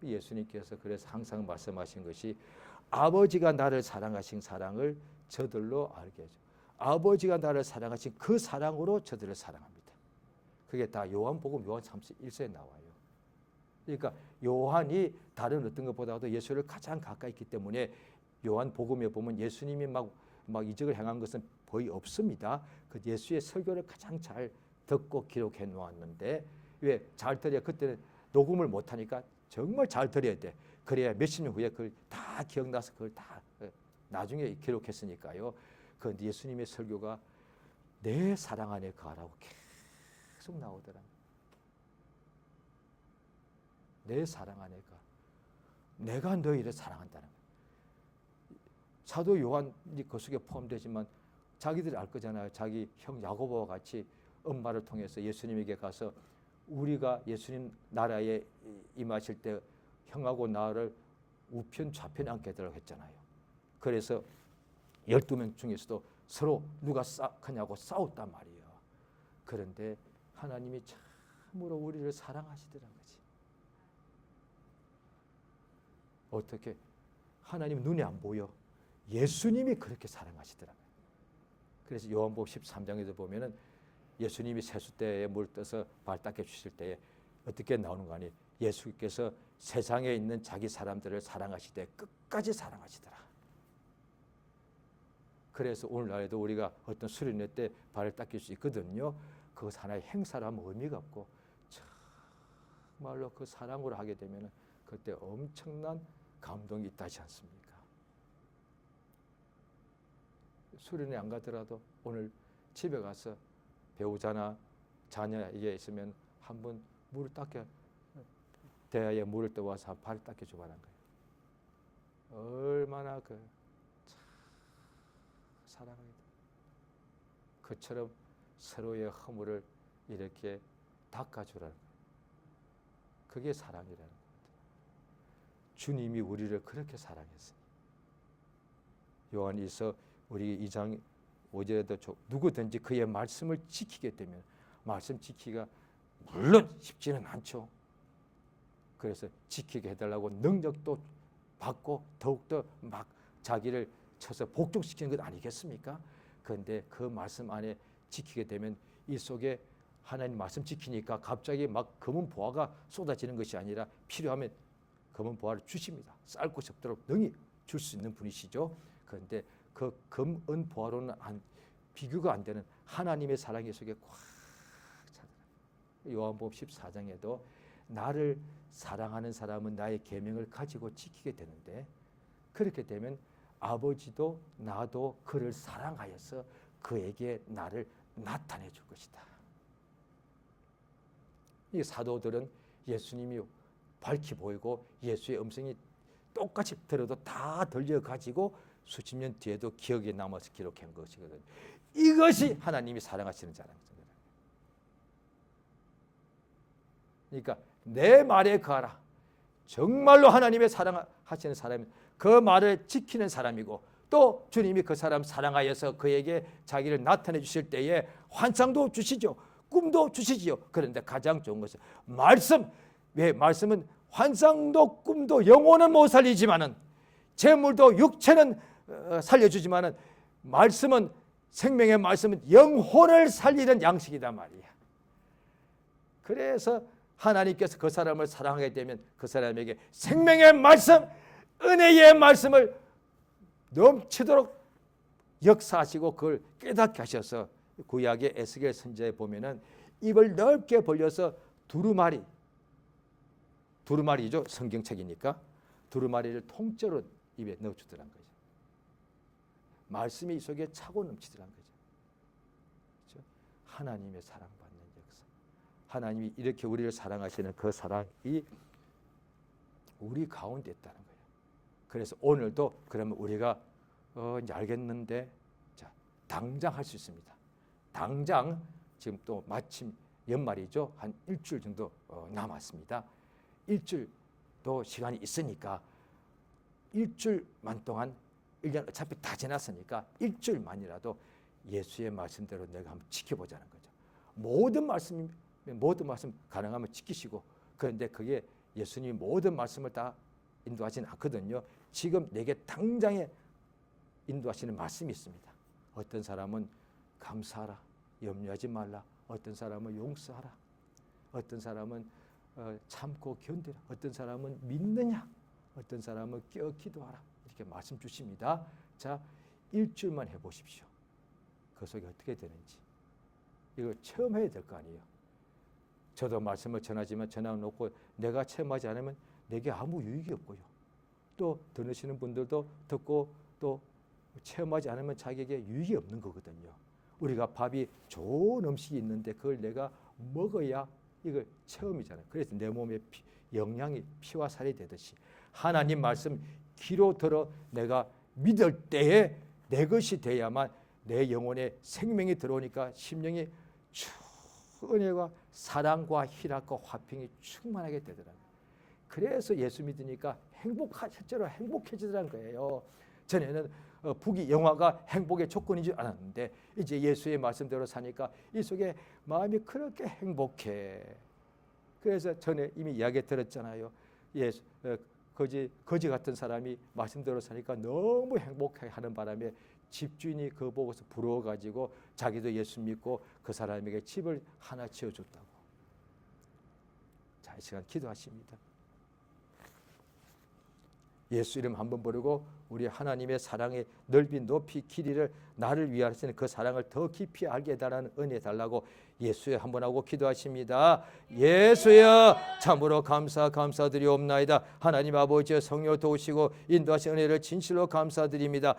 예수님께서 그래서 항상 말씀하신 것이 아버지가 나를 사랑하신 사랑을 저들로 알게 해줘. 아버지가 나를 사랑하신 그 사랑으로 저들을 사랑합니다. 그게 다 요한복음 요한 31서에 나와요. 그러니까 요한이 다른 어떤 것보다도 예수를 가장 가까이 있기 때문에 요한복음에 보면 예수님이 막 이적을 행한 것은 거의 없습니다. 그 예수의 설교를 가장 잘 듣고 기록해 놓았는데 왜 잘 들어야 그때는 녹음을 못하니까 정말 잘 들어야 돼. 그래야 몇십 년 후에 그걸 다 기억나서 그걸 다 나중에 기록했으니까요. 그 예수님의 설교가 내 사랑 안에 거하라고 계속 나오더라. 내 사랑 안에 거. 내가 너희를 사랑한다는 거예요. 사도 요한이 그 속에 포함되지만 자기들이 알 거잖아요. 자기 형 야고보와 같이 엄마를 통해서 예수님에게 가서 우리가 예수님 나라에 임하실 때 형하고 나를 우편 좌편에 앉게 해달라고 했잖아요. 그래서 12명 중에서도 서로 누가 하냐고 싸웠단 말이에요. 그런데 하나님이 참으로 우리를 사랑하시더라는 거지. 어떻게? 하나님 눈에 안 보여. 예수님이 그렇게 사랑하시더라고요. 그래서 요한복음 13장에서 보면은 예수님이 세숫대에 물 떠서 발 닦여 주실 때에 어떻게 나오는 거 아니? 예수께서 세상에 있는 자기 사람들을 사랑하시되 끝까지 사랑하시더라. 그래서 오늘날에도 우리가 어떤 수련회 때 발을 닦일 수 있거든요. 그것 하나의 행사로 하면 의미가 없고 정말로 그 사랑으로 하게 되면 그때 엄청난 감동이 있다지 않습니까? 수련회 안 가더라도 오늘 집에 가서 배우자나 자녀에게 있으면 한번 물을 닦여 대야에 물을 떠와서 발을 닦여 주라는 거예요. 얼마나 사랑하게 돼. 그처럼 서로의 허물을 이렇게 닦아주라는 거예요. 그게 사랑이라는 거예요. 주님이 우리를 그렇게 사랑했어요. 요한일서 우리 2장 5절에도 누구든지 그의 말씀을 지키게 되면 말씀 지키기가 물론 쉽지는 않죠. 그래서 지키게 해달라고 능력도 받고 더욱더 막 자기를 쳐서 복종시키는 것 아니겠습니까? 그런데 그 말씀 안에 지키게 되면 이 속에 하나님 말씀 지키니까 갑자기 막 검은 보화가 쏟아지는 것이 아니라 필요하면 검은 보화를 주십니다. 쌀 곳이 없도록 능히 줄 수 있는 분이시죠. 그런데 그 검은 보화로는 비교가 안 되는 하나님의 사랑의 속에 꽉 차더라. 요한복음 14장에도 나를 사랑하는 사람은 나의 계명을 가지고 지키게 되는데 그렇게 되면 아버지도 나도 그를 사랑하여서 그에게 나를 나타내 줄 것이다. 이 사도들은 예수님이 밝히 보이고 예수의 음성이 똑같이 들어도 다 들려가지고 수십 년 뒤에도 기억에 남아서 기록한 것이거든요. 이것이 하나님이 사랑하시는 자랑입니다. 그러니까 내 말에 거하라. 정말로 하나님의 사랑하시는 사람은 그 말을 지키는 사람이고 또 주님이 그 사람 사랑하여서 그에게 자기를 나타내 주실 때에 환상도 주시죠. 꿈도 주시지요. 그런데 가장 좋은 것은 말씀. 왜? 말씀은 환상도 꿈도 영혼은 못 살리지만은 재물도 육체는 살려주지만은 말씀은 생명의 말씀은 영혼을 살리는 양식이단 말이야. 그래서 하나님께서 그 사람을 사랑하게 되면 그 사람에게 생명의 말씀, 은혜의 말씀을 넘치도록 역사하시고 그걸 깨닫게 하셔서 구약의 에스겔 선지자에 보면은 입을 넓게 벌려서 두루마리 두루마리죠. 성경책이니까 두루마리를 통째로 입에 넣어주더란 거죠. 말씀이 이 속에 차고 넘치더란 거죠. 그렇죠? 하나님의 사랑받는 역사. 하나님이 이렇게 우리를 사랑하시는 그 사랑이 우리 가운데 있다는 거예요. 그래서 오늘도 그러면 우리가 이제 알겠는데 자, 당장 할 수 있습니다. 당장 지금 또 마침 연말이죠. 한 일주일 정도 남았습니다. 일주일도 시간이 있으니까 일주일만 동안 1년 어차피 다 지났으니까 일주일만이라도 예수의 말씀대로 내가 한번 지켜보자는 거죠. 모든 말씀 가능하면 지키시고, 그런데 그게 예수님이 모든 말씀을 다 인도하지는 않거든요. 지금 내게 당장에 인도하시는 말씀이 있습니다. 어떤 사람은 감사하라, 염려하지 말라. 어떤 사람은 용서하라. 어떤 사람은 참고 견디라. 어떤 사람은 믿느냐. 어떤 사람은 깨어 기도하라. 이렇게 말씀 주십니다. 자, 일주일만 해보십시오. 그 속에 어떻게 되는지. 이걸 체험해야 될 거 아니에요. 저도 말씀을 전하지만 전해놓고 내가 체험하지 않으면 내게 아무 유익이 없고요. 또 들으시는 분들도 듣고 또 체험하지 않으면 자기에게 유익이 없는 거거든요. 우리가 밥이 좋은 음식이 있는데 그걸 내가 먹어야 이걸 체험이잖아요. 그래서 내 몸에 영양이 피와 살이 되듯이 하나님 말씀 귀로 들어 내가 믿을 때에 내 것이 돼야만 내 영혼에 생명이 들어오니까 심령이 은혜와 사랑과 희락과 화평이 충만하게 되더라고요. 그래서 예수 믿으니까 실제로 행복해지더라는 거예요. 전에는 부귀 영화가 행복의 조건인 줄 알았는데 이제 예수의 말씀대로 사니까 이 속에 마음이 그렇게 행복해. 그래서 전에 이미 이야기 들었잖아요. 거지 같은 사람이 말씀대로 사니까 너무 행복해 하는 바람에 집주인이 그거 보고서 부러워가지고 자기도 예수 믿고 그 사람에게 집을 하나 지어줬다고. 자, 이 시간 기도하십니다. 예수 이름 한번 부르고 우리 하나님의 사랑의 넓이 높이 길이를 나를 위하시는 그 사랑을 더 깊이 알게 해달라는 은혜 달라고 예수여 한번 하고 기도하십니다. 예수여 참으로 감사드리옵나이다. 하나님 아버지의 성령 도우시고 인도하신 은혜를 진실로 감사드립니다.